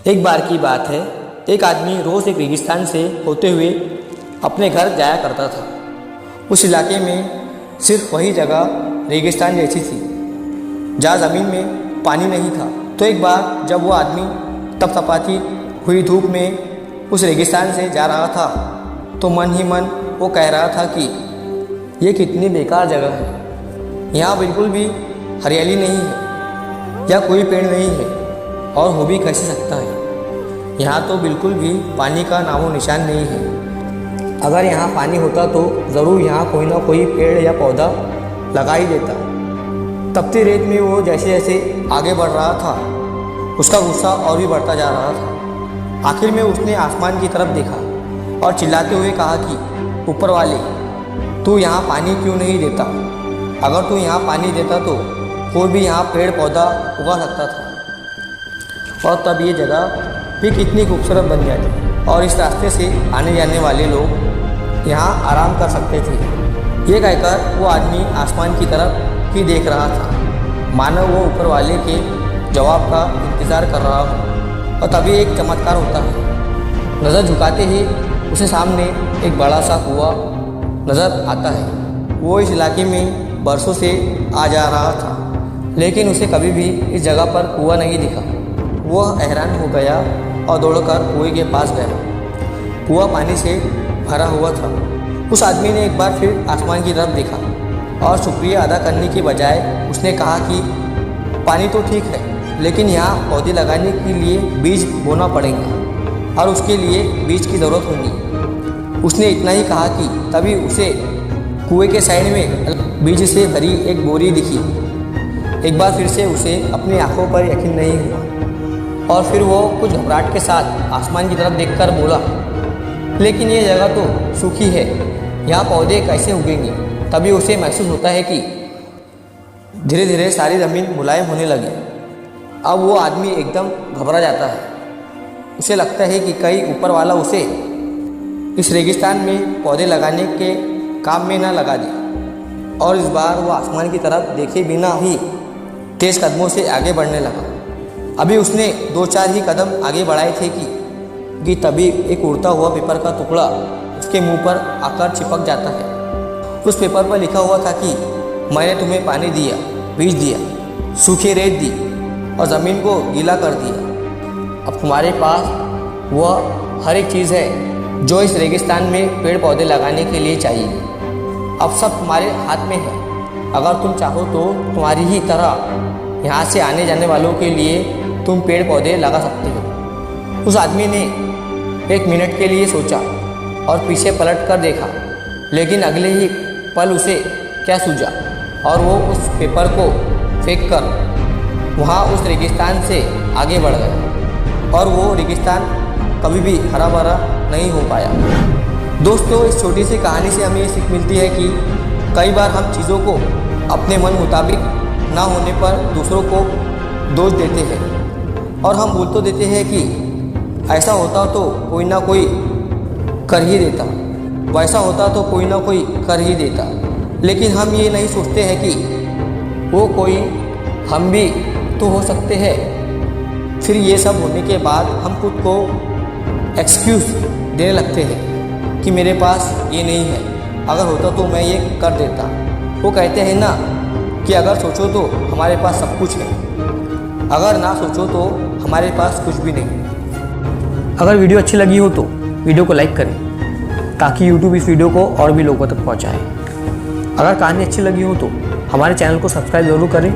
एक बार की बात है, एक आदमी रोज़ एक रेगिस्तान से होते हुए अपने घर जाया करता था। उस इलाके में सिर्फ वही जगह रेगिस्तान जैसी थी जहाँ ज़मीन में पानी नहीं था। तो एक बार जब वो आदमी तपतपाती हुई धूप में उस रेगिस्तान से जा रहा था तो मन ही मन वो कह रहा था कि ये कितनी बेकार जगह है। यहाँ बिल्कुल भी हरियाली नहीं है या कोई पेड़ नहीं है और हो भी कैसे सकता है। यहाँ तो बिल्कुल भी पानी का नामो निशान नहीं है। अगर यहाँ पानी होता तो ज़रूर यहाँ कोई ना कोई पेड़ या पौधा लगा ही देता। तपती रेत में वो जैसे जैसे आगे बढ़ रहा था उसका गुस्सा और भी बढ़ता जा रहा था। आखिर में उसने आसमान की तरफ देखा और चिल्लाते हुए कहा कि ऊपर वाले, तू यहाँ पानी क्यों नहीं देता? अगर तू यहाँ पानी देता तो कोई भी यहाँ पेड़ पौधा उगा सकता था और तब ये जगह भी कितनी खूबसूरत बन जाती और इस रास्ते से आने जाने वाले लोग यहाँ आराम कर सकते थे। ये कहकर वो आदमी आसमान की तरफ ही देख रहा था, मानो वो ऊपर वाले के जवाब का इंतज़ार कर रहा हो। और तभी एक चमत्कार होता है। नज़र झुकाते ही उसे सामने एक बड़ा सा कुआं नज़र आता है। वो इस इलाके में बरसों से आ जा रहा था लेकिन उसे कभी भी इस जगह पर कुआं नहीं दिखा। वह हैरान हो गया और दौड़कर कुएं के पास गया। कुआं पानी से भरा हुआ था। उस आदमी ने एक बार फिर आसमान की तरफ देखा और शुक्रिया अदा करने के बजाय उसने कहा कि पानी तो ठीक है लेकिन यहाँ पौधे लगाने के लिए बीज बोना पड़ेगा और उसके लिए बीज की ज़रूरत होगी। उसने इतना ही कहा कि तभी उसे कुएं के साइड में बीज से भरी एक बोरी दिखी। एक बार फिर से उसे अपनी आंखों पर यकीन नहीं हुआ और फिर वो कुछ घबराहट के साथ आसमान की तरफ देखकर बोला, लेकिन ये जगह तो सूखी है, यहाँ पौधे कैसे उगेंगे? तभी उसे महसूस होता है कि धीरे धीरे सारी ज़मीन मुलायम होने लगी। अब वो आदमी एकदम घबरा जाता है। उसे लगता है कि कहीं ऊपर वाला उसे इस रेगिस्तान में पौधे लगाने के काम में ना लगा दे। और इस बार वो आसमान की तरफ देखे बिना ही तेज़ कदमों से आगे बढ़ने लगा। अभी उसने 2-4 ही कदम आगे बढ़ाए थे कि तभी एक उड़ता हुआ पेपर का टुकड़ा उसके मुंह पर आकर चिपक जाता है। उस पेपर पर लिखा हुआ था कि मैंने तुम्हें पानी दिया, बीज दिया, सूखी रेत दी और ज़मीन को गीला कर दिया। अब तुम्हारे पास वह हर एक चीज़ है जो इस रेगिस्तान में पेड़ पौधे लगाने के लिए चाहिए। अब सब तुम्हारे हाथ में है। अगर तुम चाहो तो तुम्हारी ही तरह यहाँ से आने जाने वालों के लिए तुम पेड़ पौधे लगा सकते हो। उस आदमी ने 1 मिनट के लिए सोचा और पीछे पलट कर देखा, लेकिन अगले ही पल उसे क्या सूझा और वो उस पेपर को फेंक कर वहाँ उस रेगिस्तान से आगे बढ़ गया और वो रेगिस्तान कभी भी हरा भरा नहीं हो पाया। दोस्तों, इस छोटी सी कहानी से हमें ये सीख मिलती है कि कई बार हम चीज़ों को अपने मन मुताबिक ना होने पर दूसरों को दोष देते हैं और हम बोल तो देते हैं कि ऐसा होता तो कोई ना कोई कर ही देता, वैसा होता तो कोई ना कोई कर ही देता। लेकिन हम ये नहीं सोचते हैं कि वो कोई हम भी तो हो सकते हैं। फिर ये सब होने के बाद हम खुद को एक्सक्यूज़ देने लगते हैं कि मेरे पास ये नहीं है, अगर होता तो मैं ये कर देता। वो कहते हैं ना कि अगर सोचो तो हमारे पास सब कुछ है, अगर ना सोचो तो हमारे पास कुछ भी नहीं। अगर वीडियो अच्छी लगी हो तो वीडियो को लाइक करें ताकि YouTube इस वीडियो को और भी लोगों तक पहुंचाए। अगर कहानी अच्छी लगी हो तो हमारे चैनल को सब्सक्राइब ज़रूर करें।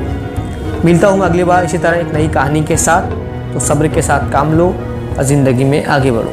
मिलता हूँ अगली बार इसी तरह एक नई कहानी के साथ। तो सब्र के साथ काम लो और ज़िंदगी में आगे बढ़ो।